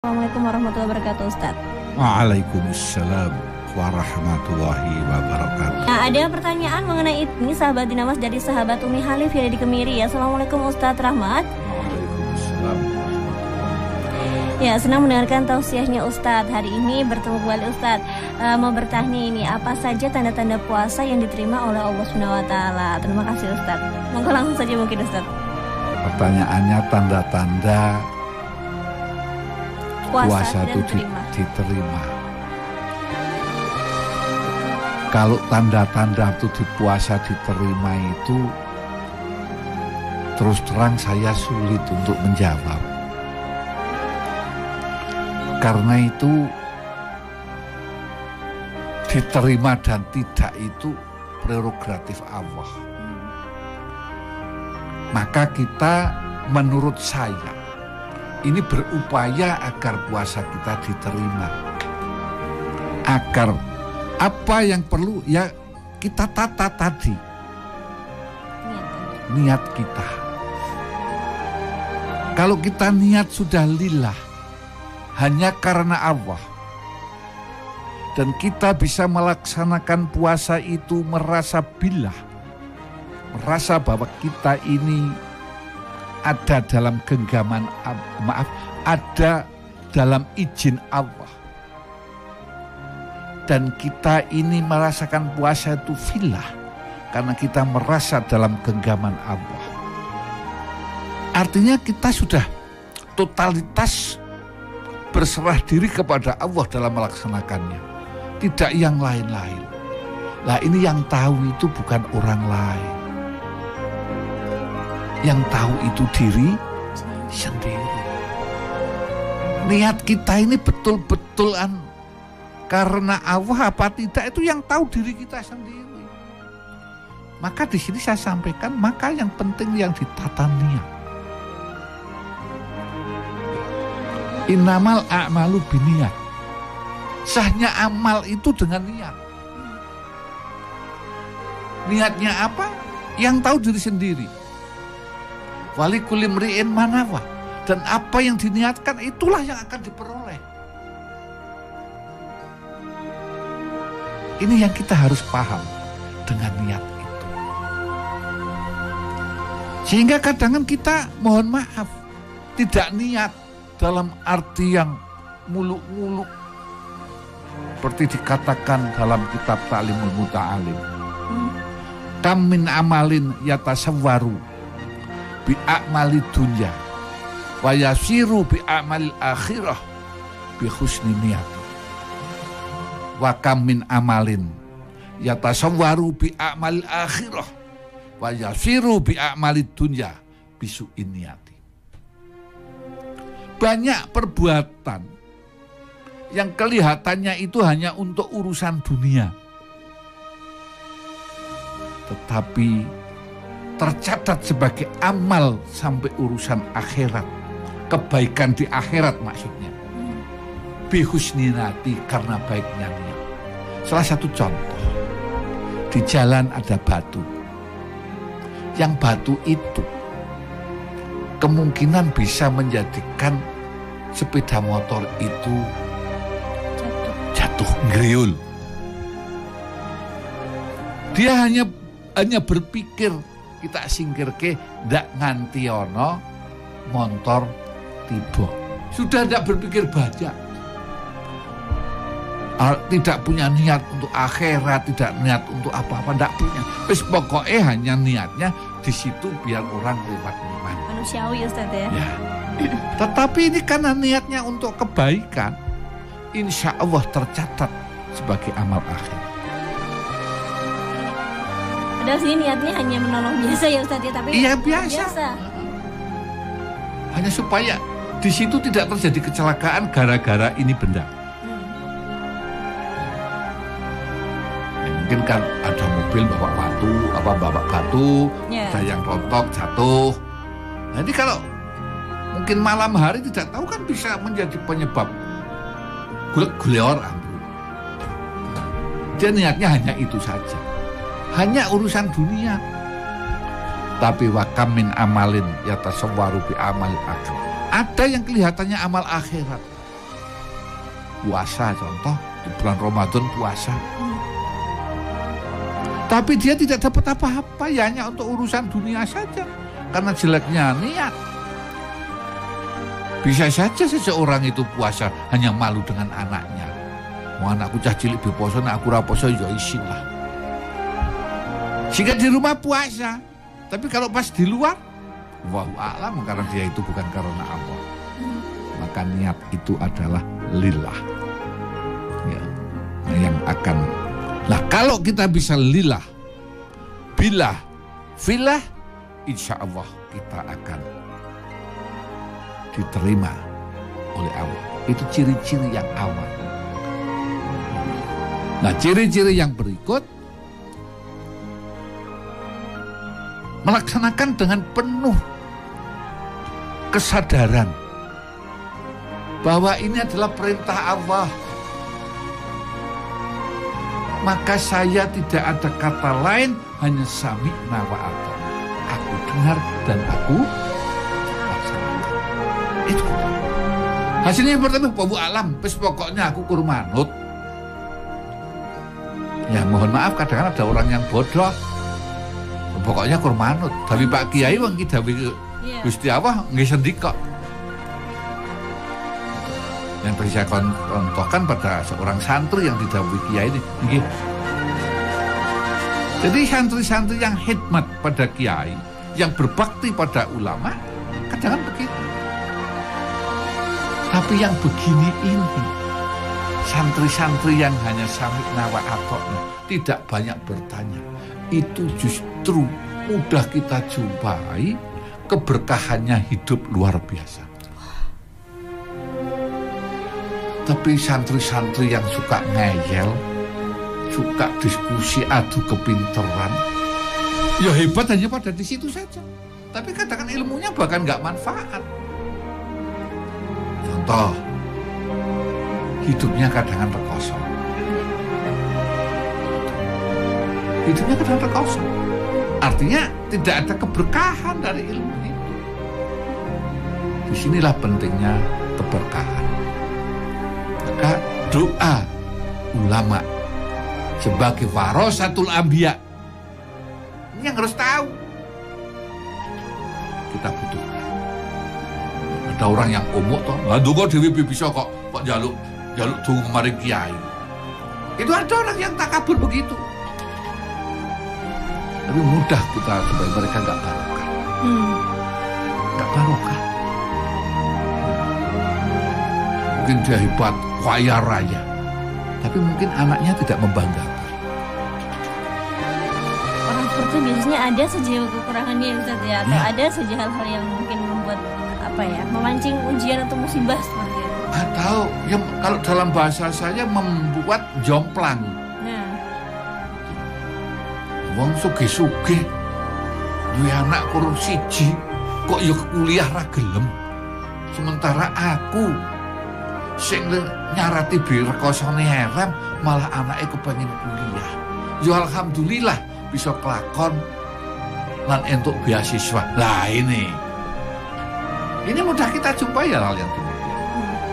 Assalamualaikum warahmatullahi wabarakatuh, Ustaz. Waalaikumsalam warahmatullahi wabarakatuh. Nah, ada pertanyaan mengenai ini sahabat Dinamas dari sahabat Umi Halif yang di Kemiri ya. Assalamualaikum Ustaz Rahmat. Waalaikumsalam warahmatullahi. Ya, senang mendengarkan tausiahnya Ustaz. Hari ini bertemu kembali Ustaz. Mau bertanya ini, apa saja tanda-tanda puasa yang diterima oleh Allah Subhanahu wa taala? Terima kasih Ustaz. Monggo langsung saja mungkin Ustaz. Pertanyaannya tanda-tanda puasa itu diterima. diterima. Kalau tanda-tanda itu di puasa diterima itu terus terang saya sulit untuk menjawab. Karena itu diterima dan tidak itu prerogatif Allah. Maka kita menurut saya ini berupaya agar puasa kita diterima. Agar apa yang perlu ya kita tata tadi. Niat kita. Kalau kita niat sudah lillah, hanya karena Allah. Dan kita bisa melaksanakan puasa itu merasa billah. Merasa bahwa kita ini ada dalam genggaman, ada dalam izin Allah. Dan kita ini merasakan puasa itu filah, karena kita merasa dalam genggaman Allah. Artinya kita sudah totalitas berserah diri kepada Allah dalam melaksanakannya. Tidak yang lain-lain. Lah ini yang tahu itu bukan orang lain. Yang tahu itu diri sendiri. Niat kita ini betul-betul karena Allah apa tidak itu yang tahu diri kita sendiri. Maka di sini saya sampaikan, maka yang penting yang ditata niat. Innamal a'malu binniat. Sahnya amal itu dengan niat. Niatnya apa? Yang tahu diri sendiri. Wali kulli mri'in manawa, dan apa yang diniatkan itulah yang akan diperoleh. Ini yang kita harus paham dengan niat itu. Sehingga kadang kita mohon maaf tidak niat dalam arti yang muluk-muluk seperti dikatakan dalam kitab Ta'limul Muta'alim. Kam min amalin yatasawwaru bi'a'mali dunya wa yasiru bi'a'malil akhirah bi husni niyati wa kam min amalin yatasawwaru bi'a'malil akhirah wa yasiru bi'a'malid dunya bi su'in niyati. Banyak perbuatan yang kelihatannya itu hanya untuk urusan dunia, tetapi tercatat sebagai amal sampai urusan akhirat. Kebaikan di akhirat maksudnya. Bihusninati, karena baiknya niat. Salah satu contoh. Di jalan ada batu. Yang batu itu kemungkinan bisa menjadikan sepeda motor itu jatuh ngriul. Dia hanya berpikir kita singkirke ndak nganti ono motor tiba. Sudah ndak berpikir banyak. Tidak punya niat untuk akhirat, tidak niat untuk apa-apa, ndak punya. Wis pokoknya hanya niatnya di situ biar orang lewat iman. Manusiawi Ustaz ya. Ya. Tetapi ini karena niatnya untuk kebaikan, insya Allah tercatat sebagai amal akhir. Padahal sini niatnya hanya menolong biasa ya Ustaz ya, tapi iya biasa. Hanya supaya di situ tidak terjadi kecelakaan gara-gara ini benda. Mungkin kan ada mobil bawa batu, ada yang rontok jatuh. Nanti kalau mungkin malam hari tidak tahu kan bisa menjadi penyebab gulek-gulek ambruk. Dia niatnya hanya itu saja. Hanya urusan dunia. Tapi wa kam min amalin yatasawwaru bi amal akhir. Ada yang kelihatannya amal akhirat, puasa contoh, di bulan Ramadan puasa. Tapi dia tidak dapat apa-apa, ya hanya untuk urusan dunia saja. Karena jeleknya niat. Bisa saja seseorang itu puasa hanya malu dengan anaknya. Mau anakku cah cilik berposo, nak aku raposo ya isin lah. Jika di rumah puasa, tapi kalau pas di luar, wallahu a'lam, karena dia itu bukan karena Allah. Maka niat itu adalah lillah. Ya. Nah, yang akan. Nah, kalau kita bisa lillah, billah, fillah, insya Allah kita akan diterima oleh Allah. Itu ciri-ciri yang awal. Nah, ciri-ciri yang berikut, melaksanakan dengan penuh kesadaran bahwa ini adalah perintah Allah. Maka saya tidak ada kata lain, hanya sami'na wa ata'na. Aku dengar dan aku laksanakan. Itu. Hasilnya yang pertama, Babu alam, pokoknya aku kurmanut. Ya mohon maaf, kadang-kadang ada orang yang bodoh. Pokoknya kurmanut. Tapi Pak Kiai wong dawuh Gusti Allah nggih sendika. Yang tadi saya contohkan pada seorang santri yang didhawuhi kiai ini. Nggih. Jadi santri-santri yang khidmat pada kiai, yang berbakti pada ulama, kadang-kadang begitu. Tapi yang begini ini, santri-santri yang hanya sami'na wa ata'na, tidak banyak bertanya, itu justru mudah kita jumpai, keberkahannya hidup luar biasa. Tapi santri-santri yang suka ngeyel, suka diskusi adu kepinteran, ya hebat hanya pada di situ saja. Tapi katakan ilmunya bahkan nggak manfaat. Contoh, hidupnya kadang-kadang kosong. Hidupnya kadang-kadang kosong. Artinya tidak ada keberkahan dari ilmu itu. Disinilah pentingnya keberkahan. Maka doa ulama sebagai warasatul anbiya ini yang harus tahu. Kita butuh. Ada orang yang umuk toh, aduh kok dewi bisa kok jaluk tunggu kemarin kiai. Itu ada orang yang takabur begitu. Tapi mudah kita supaya mereka nggak barokah. Nggak barokah. Mungkin dia hebat, kaya raya, tapi mungkin anaknya tidak membanggakan. Orang seperti biasanya ada saja kekurangannya Ustaz ya, atau ada saja hal-hal yang mungkin membuat memancing ujian atau musibah seperti itu. Atau yang kalau dalam bahasa saya membuat jomplang. Wong sugih-sugih duwe anak kurang siji kok ya kuliah ra gelem. Sementara aku sing nyarati rekosane haram malah anake kepengin kuliah. Ya alhamdulillah bisa kelakon lan entuk beasiswa. Lah ini mudah kita jumpai hal yang demikian.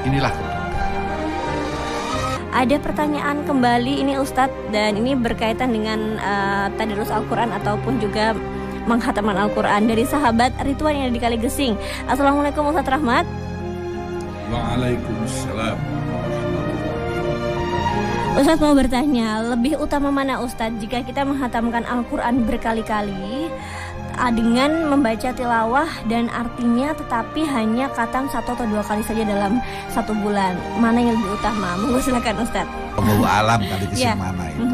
Inilah Ada pertanyaan kembali ini Ustadz, dan ini berkaitan dengan tadarus Al-Quran ataupun juga menghataman Al-Quran dari sahabat Ridwan yang di Kaligesing. Assalamualaikum Ustadz Rahmat. Waalaikumsalam. Ustadz mau bertanya, lebih utama mana Ustadz jika kita menghatamkan Al-Quran berkali-kali dengan membaca tilawah dan artinya tetapi hanya khatam 1 atau 2 kali saja dalam 1 bulan, mana yang lebih utama? Monggo silakan Ustadz. Allahu alam kali kesini mana itu.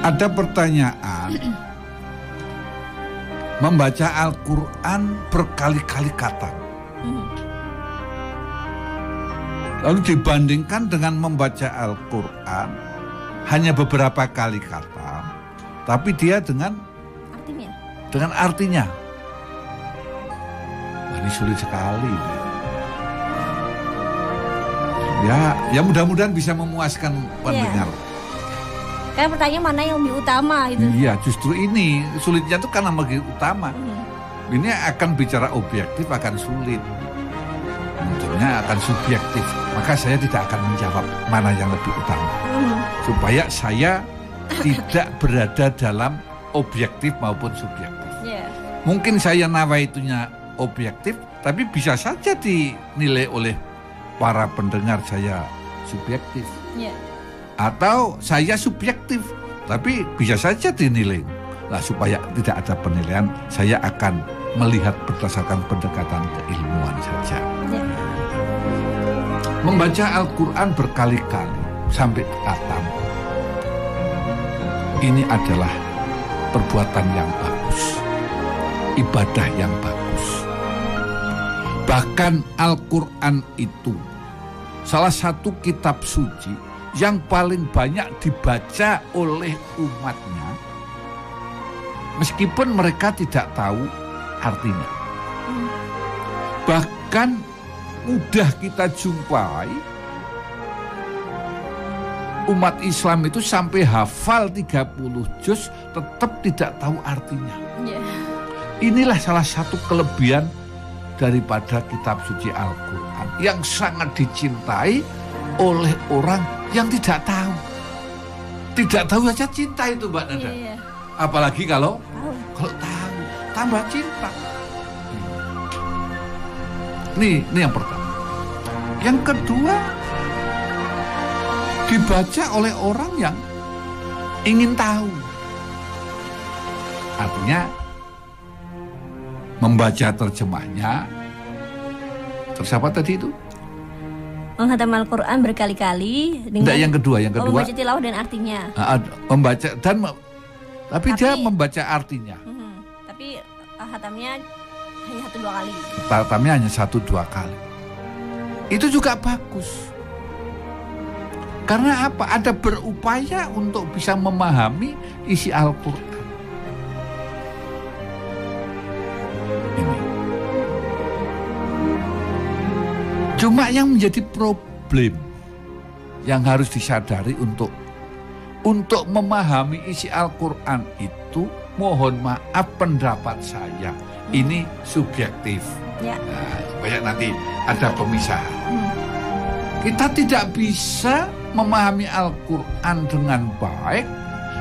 Ada pertanyaan membaca Al-Quran berkali-kali khatam. Lalu dibandingkan dengan membaca Al-Quran hanya beberapa kali khatam, tapi dia dengan artinya. Wah, ini sulit sekali. Ya mudah-mudahan bisa memuaskan pendengar. Kayak pertanyaan mana yang lebih utama itu. Iya, justru ini sulitnya itu karena lebih utama. Ini akan bicara objektif akan sulit. Tentunya dikatakan subjektif, maka saya tidak akan menjawab mana yang lebih utama. Supaya saya tidak berada dalam objektif maupun subjektif. Mungkin saya nawaitunya objektif, tapi bisa saja dinilai oleh para pendengar saya subjektif. Atau saya subjektif, tapi bisa saja dinilai. Nah, supaya tidak ada penilaian, saya akan melihat berdasarkan pendekatan keilmuan saja. Membaca Al-Quran berkali-kali sampai khatam, ini adalah perbuatan yang bagus, ibadah yang bagus. Bahkan Al-Quran itu salah satu kitab suci yang paling banyak dibaca oleh umatnya, meskipun mereka tidak tahu artinya. Bahkan mudah kita jumpai umat Islam itu sampai hafal 30 juz tetap tidak tahu artinya. Inilah salah satu kelebihan daripada kitab suci Al-Quran yang sangat dicintai oleh orang yang tidak tahu. Tidak tahu saja cinta itu, Mbak Nada. Apalagi kalau tahu, tambah cinta. Ini yang pertama. Yang kedua, dibaca oleh orang yang ingin tahu. Artinya membaca terjemahnya. Terus apa tadi itu? Menghatam Al-Quran berkali-kali dengan yang kedua membaca tilawah dan artinya. Membaca dan tapi dia membaca artinya. Tapi hatamnya hanya 1-2 kali. Hatamnya hanya 1-2 kali. Itu juga bagus. Karena apa? Ada berupaya untuk bisa memahami isi Al-Quran. Ini. Cuma yang menjadi problem yang harus disadari untuk memahami isi Al-Quran itu, mohon maaf pendapat saya, ini subjektif. Nah, supaya nanti ada pemisahan. Kita tidak bisa memahami Al-Quran dengan baik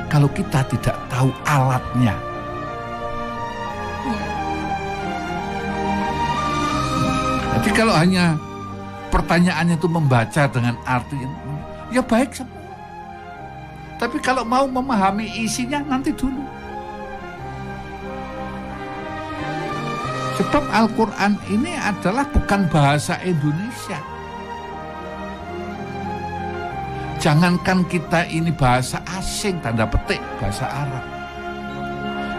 kalau kita tidak tahu alatnya. Jadi kalau hanya pertanyaannya itu membaca dengan arti, ya baik semua. Tapi kalau mau memahami isinya nanti dulu. Sebab Al-Quran ini adalah bukan bahasa Indonesia. Jangankan kita ini bahasa asing, tanda petik, bahasa Arab.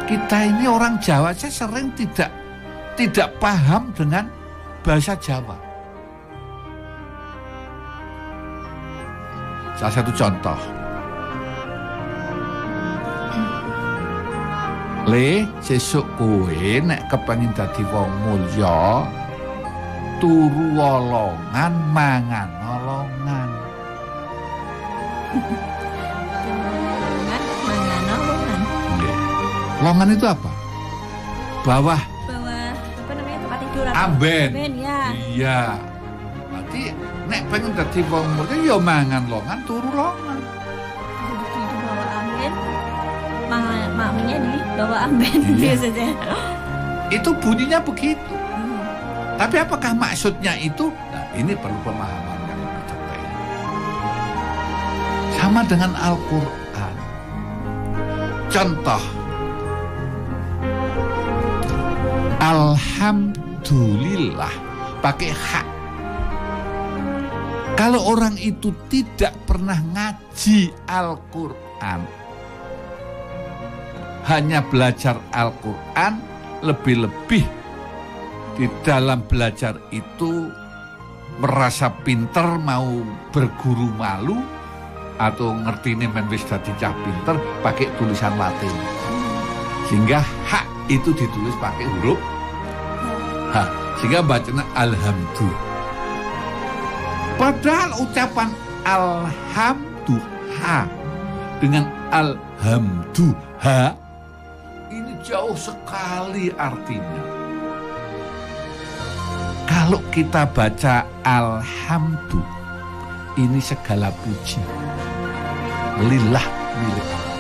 Kita ini orang Jawa saja sering tidak paham dengan bahasa Jawa. Salah satu contoh. Sesuk kowe nek kepengin dadi wong mulya, turu wolongan mangan olongan. Longan itu apa? Bawah apa namanya, tempat tidur atau amben. Ya. Iya. Berarti nek pengen dadi wong mulya ya mangan longan, turu longan. Di bawah amben. Makmunya di bawah amben saja. Itu bunyinya begitu. Tapi apakah maksudnya itu? Nah, ini perlu pemahaman yang lebih detail. Sama dengan Al-Quran. Contoh. Alhamdulillah pakai hak. Kalau orang itu tidak pernah ngaji Al-Quran, hanya belajar Al-Quran, lebih-lebih di dalam belajar itu merasa pinter, mau berguru malu, atau ngerti nih wis dadi cah pinter pakai tulisan Latin. Sehingga hak itu ditulis pakai huruf H. Sehingga bacanya alhamdulillah. Padahal ucapan alhamdulillah dengan alhamdulillah ini jauh sekali artinya. Kalau kita baca alhamdu, ini segala puji lillah, milik Allah.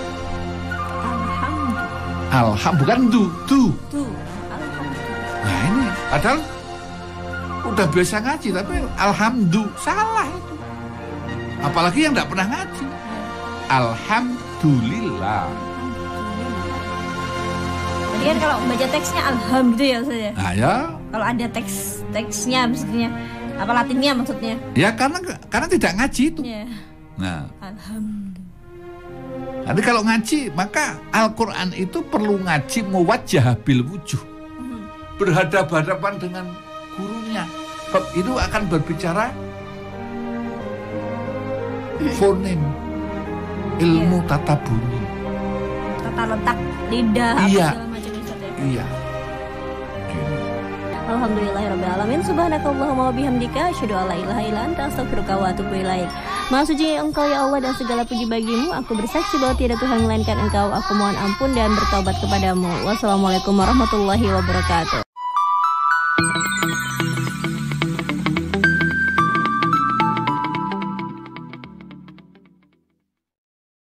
Alhamdu bukan du. Nah ini padahal udah biasa ngaji tapi alhamdu salah itu. Apalagi yang tidak pernah ngaji. Alhamdulillah. Jadi kan kalau baca teksnya alhamdulillah ya Ustaz ya. Nah ya. Kalau ada teksnya maksudnya apa latinnya maksudnya? Ya karena tidak ngaji itu. Ya. Nah. Alhamdulillah. Nanti kalau ngaji maka Al-Quran itu perlu ngaji muwajjah bil wujuh. Berhadapan-hadapan dengan gurunya. Sebab itu akan berbicara fonem, ilmu tata bunyi, tata letak lidah, iya. segala macam itu ya. Iya. Alhamdulillahirrabbilalamin. Subhanakallahumma wa bihamdika asyhadu an la ilaha illa anta astaghfiruka wa atubu ilaik. Maha suci Engkau ya Allah dan segala puji bagimu. Aku bersaksi bahwa tiada Tuhan melainkan Engkau. Aku mohon ampun dan bertaubat kepadamu. Wassalamualaikum warahmatullahi wabarakatuh.